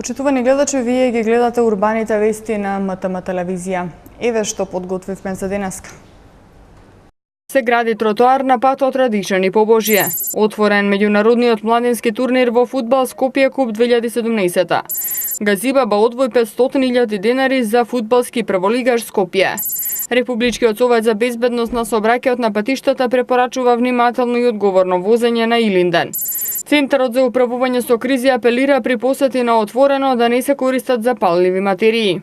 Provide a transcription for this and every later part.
Почитувани гледачи, вие ги гледате урбаните вести на МТМ телевизија. Еве што подготвивме за денеска. Се гради тротоар на патот Радишани Побожје. Отворен меѓународниот младински турнир во фудбал Скопје Куп 2017. Газибаба одвој 500.000 денари за фудбалски прволигаш Скопје. Републичкиот совет за безбедност на сообраќајот на патиштата препорачува внимателно и одговорно возење на Илинден. Центарот за управување со кризи апелира при посети на отворено да не се користат запалливи материи.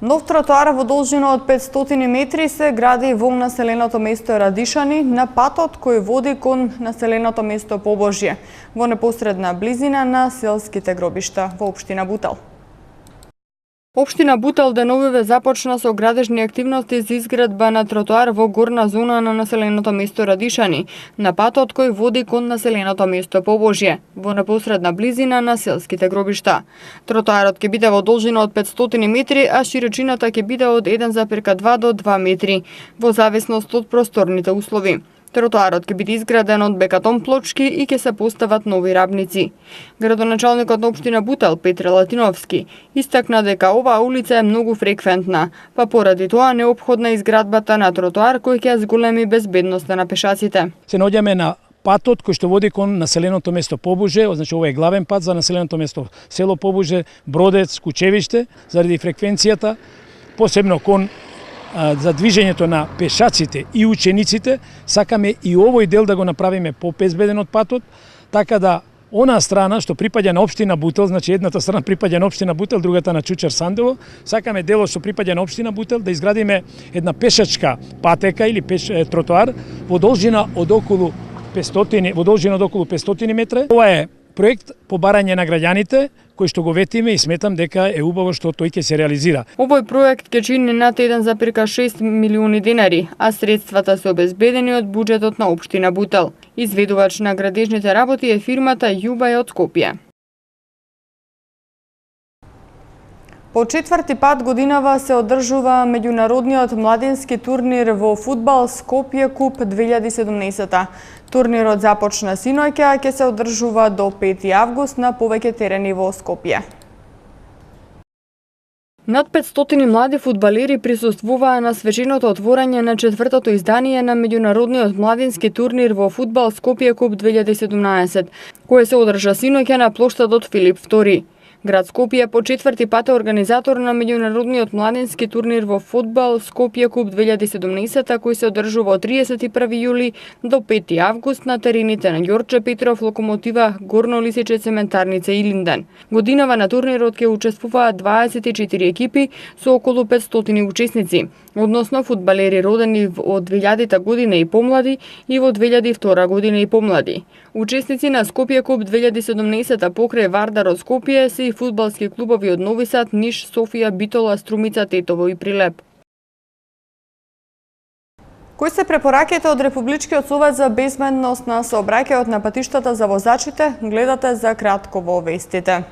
Нов тротоар во должина од 500 метри се гради во населеното место Радишани на патот кој води кон населеното место Побожје, во непосредна близина на селските гробишта во општина Бутел. Општина Бутел деновиве започна со градежни активности за изградба на тротоар во горна зона на населеното место Радишани, на патот кој води кон населеното место Побожје, во непосредна близина на селските гробишта. Тротоарот ќе биде во должина од 500 метри, а широчината ќе биде од 1,2 до 2 метри, во зависност од просторните услови. Тротоарот ќе биде изграден од бекатон плочки и ќе се постават нови рабници. Градоначалникот на општина Бутел Петре Латиновски истакна дека оваа улица е многу фреквентна, па поради тоа неопходна изградбата на тротоар кој ќе зголеми безбедноста на пешаците. Се наоѓаме на патот кој што води кон населеното место Побожје, значи ова е главен пат за населеното место село Побожје, Бродец, Кучевиште, заради фреквенцијата, посебно кон за движењето на пешаците и учениците, сакаме и овој дел да го направиме побезбеден од патот, така да она страна што припаѓа на општина Бутел, значи едната страна припаѓа на општина Бутел, другата на Чучер Сандево, сакаме делот што припаѓа на општина Бутел да изградиме една пешачка патека или тротоар во должина од околу 500 метра. Ова е проект по барање на граѓаните, кој што го ветиме и сметам дека е убаво што тој ќе се реализира. Овој проект ќе чини над 1,6 милиони денари, а средствата се обезбедени од буџетот на општина Бутел. Изведувач на градежните работи е фирмата Јубај од Скопје. По четврти пат годинава се одржува меѓународниот младински турнир во фудбал Скопје Куп 2017. Турнирот започна синоќа, а ќе се одржува до 5 август на повеќе терени во Скопје. Над 500 млади фудбалери присуствуваа на свеченото отворање на четвртото издание на меѓународниот младински турнир во фудбал Скопје Куп 2017, кој се одржа синоќа на плоштадот Филип II. Град Скопје по четврти пат е организатор на меѓународниот младински турнир во фудбал Скопје Куп 2017, кој се одржува од 31 јули до 5 август на терените на Ѓорче Петров, Локомотива, Горно Лисиче, Цементарница и Илинден. Годинава на турнирот ќе учествуваат 24 екипи со околу 500 учесници, односно фудбалери родени од 2000 година и помлади и во 2002 година и помлади. Учесници на Скопје Куп 2017 покрај Вардар од Скопје се и фудбалски клубови од Нови Сад, Ниш, Софија, Битола, Струмица, Тетово и Прилеп. Кои се препораките од Републичкиот совет за безбедност на сообраќајот на патиштата за возачите, гледате за кратко во вестите.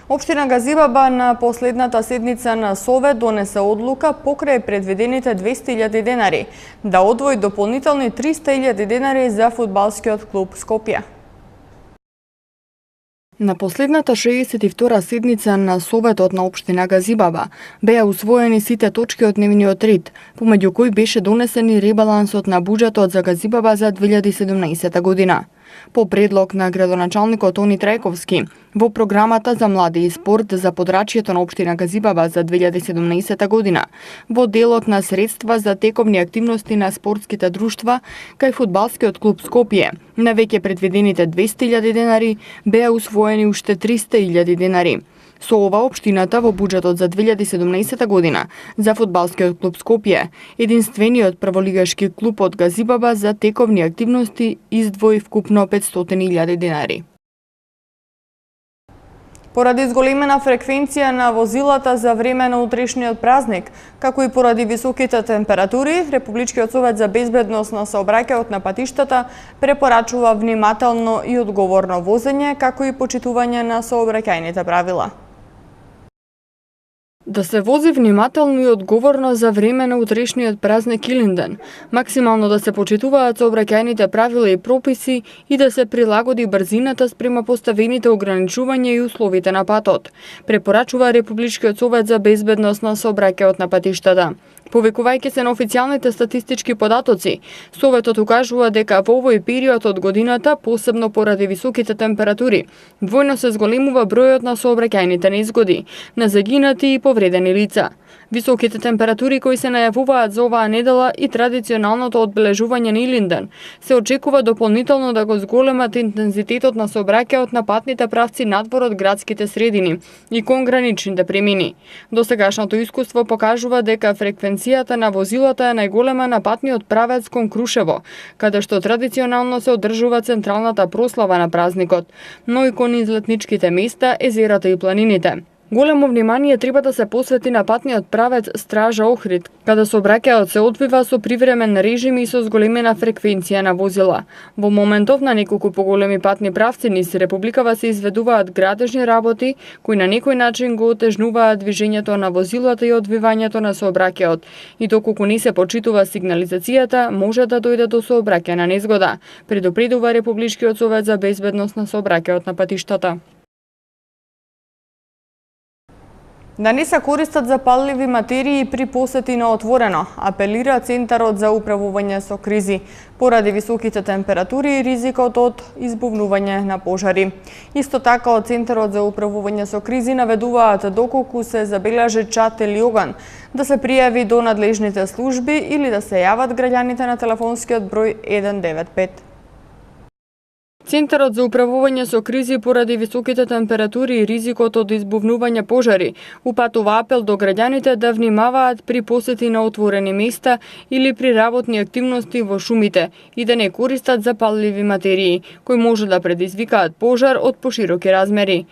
Општина Газибаба на последната седница на Совет донесе одлука покрај предвидените 200.000 денари да одвои дополнителни 300.000 денари за фудбалскиот клуб Скопје. На последната 62-та седница на Советот на општина Газибаба беа усвоени сите точки од дневниот ред, помеѓу кои беше донесен и ребалансот на буџетот за Газибаба за 2017 година. По предлог на градоначалникот Тони Трајковски, во програмата за млади и спорт за подрачјето на општина Газибаба за 2017 година, во делот на средства за тековни активности на спортските друштва кај фудбалскиот клуб Скопје, на веќе предвидените 200.000 денари беа усвоени уште 300.000 денари. Со ова општината во буџетот за 2017 година за фудбалскиот клуб Скопје, единствениот прволигашки клуб од Газибаба за тековни активности издвои вкупно 500.000 денари. Поради зголемена фреквенција на возилата за време на утрешниот празник, како и поради високите температури, Републичкиот совет за безбедност на сообраќајот на патиштата препорачува внимателно и одговорно возење, како и почитување на сообраќајните правила. Да се вози внимателно и одговорно за време на утрешниот празник Илинден, максимално да се почитуваат сообраќајните правила и прописи и да се прилагоди брзината спрема поставените ограничувања и условите на патот, препорачува Републичкиот совет за безбедност на сообраќајот на патиштата. Повикувајќи се на официјалните статистички податоци, Советот укажува дека во овој период од годината, посебно поради високите температури, двојно се зголемува бројот на сообраќајните незгоди, на загинати и повредени лица. Високите температури кои се најавуваат за оваа недела и традиционалното одбележување на Илинден се очекува дополнително да го зголемат интензитетот на сообраќајот на патните правци надвор од градските средини и кон граничните премини. Досегашното искуство покажува дека фреквенцијата на возилата е најголема на патниот правец кон Крушево, каде што традиционално се одржува централната прослава на празникот, но и кон излетничките места, езерата и планините. Големо внимание треба да се посвети на патниот правец Стража Охрид, каде сообраќајот се одвива со привремен режим и со зголемена фреквенција на возила. Во моментов на неколку поголеми патни правци низ Републикава се изведуваат градежни работи кои на некој начин го отежнуваат движењето на возилата и одвивањето на сообраќајот. И доколку не се почитува сигнализацијата, може да дојде до сообраќајна незгода, предупредува Републичкиот совет за безбедност на сообраќајот на патиштата. Да не се користат запалливи материи при посети на отворено, апелира Центарот за управување со кризи, поради високите температури и ризикот од избувнување на пожари. Исто така од Центарот за управување со кризи наведуваат доколку се забележи чад или оган, да се пријави до надлежните служби или да се јават граѓаните на телефонскиот број 195. Центарот за управување со кризи поради високите температури и ризикот од избувнување пожари упатува апел до граѓаните да внимаваат при посети на отворени места или при работни активности во шумите и да не користат запалливи материи, кои може да предизвикаат пожар од пошироки размери.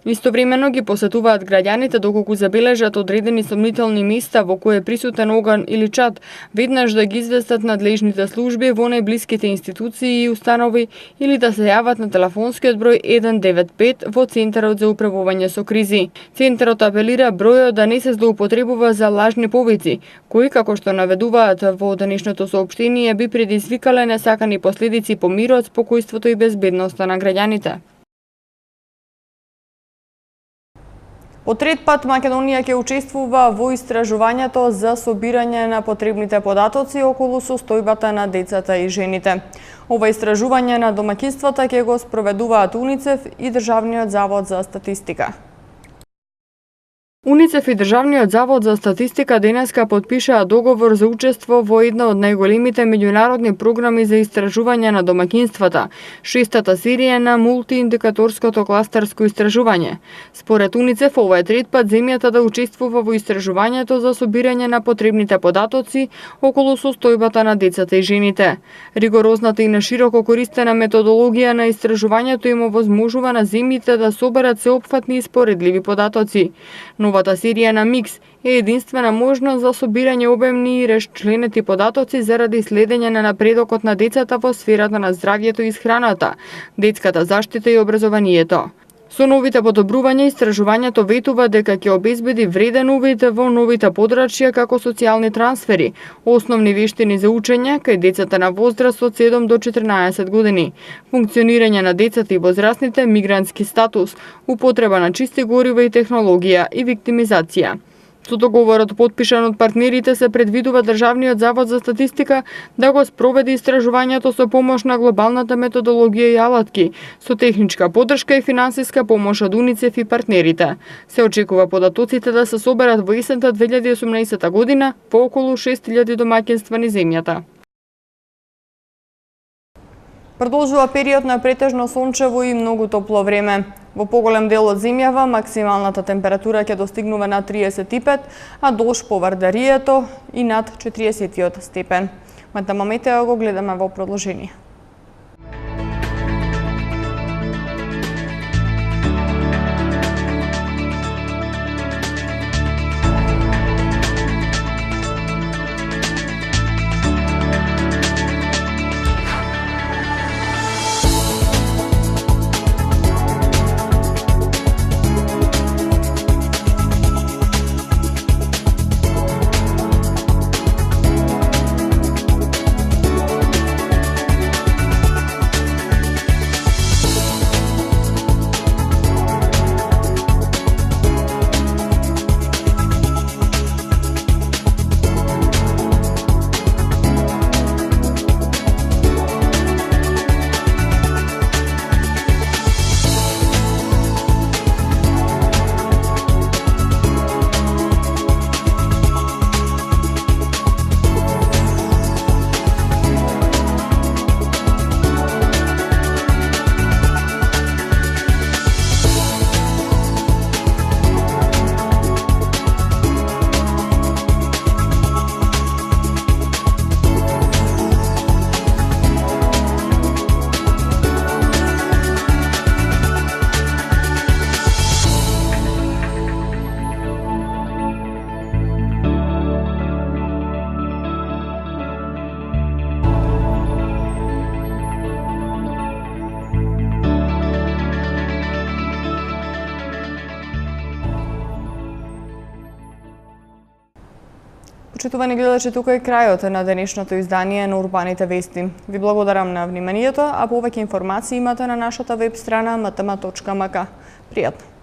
Истовремено ги посетуваат граѓаните доколку забележат одредени сомнителни места во кои е присутен оган или чад, веднаш да ги известат надлежните служби во најблиските институции и установи или да се јават на телефонскиот број 195 во Центарот за управување со кризи. Центарот апелира бројот да не се злоупотребува за лажни повици, кои, како што наведуваат во денешното соопштение, би предизвикале несакани последици по мирот, спокојството и безбедноста на граѓаните. По трет пат Македонија ќе учествува во истражувањето за собирање на потребните податоци околу состојбата на децата и жените. Ова истражување на домаќинствата ќе го спроведуваат УНИЦЕФ и Државниот завод за статистика. УНИЦЕФ и Државниот завод за статистика денеска подпишаа договор за учество во една од најголемите меѓународни програми за истражување на домаќинствата, шестата серија на мултииндикаторското кластерско истражување. Според УНИЦЕФ, ова е трет пат земјата да учествува во истражувањето за собирање на потребните податоци околу состојбата на децата и жените. Ригорозната и нашироко користена методологија на истражувањето им овозможува на земјите да соберат сеопфатни и споредливи податоци. Новата серија на Микс е единствена можност за собирање обемни и расчленети податоци заради следење на напредокот на децата во сферата на здравјето и исхраната, детската заштита и образованието. Со новите подобрувања, истражувањето ветува дека ќе обезбеди вреден увид во новите подрачја како социјални трансфери, основни вештини за учење кај децата на возраст од 7 до 14 години, функционирање на децата и возрастните, мигрантски статус, употреба на чисти горива и технологија и виктимизација. Со договорот потпишан од партнерите се предвидува Државниот завод за статистика да го спроведе истражувањето со помош на глобалната методологија и алатки, со техничка поддршка и финансиска помош од УНИЦЕФ и партнерите. Се очекува податоците да се соберат во есента 2018 година по околу 6000 домаќинства низ земјата. Продолжува период на претежно сончево и многу топло време. Во поголем дел од земјава максималната температура ќе достигнува над 35, а долж по Вардарието и над 40 степен. Матама метео го гледаме во продолжение. Почитувани гледачи, тука е крајот на денешното издание на Урбаните вести. Ви благодарам на вниманието, а повеќе информации имате на нашата веб страна mtm.mk. Пријатно!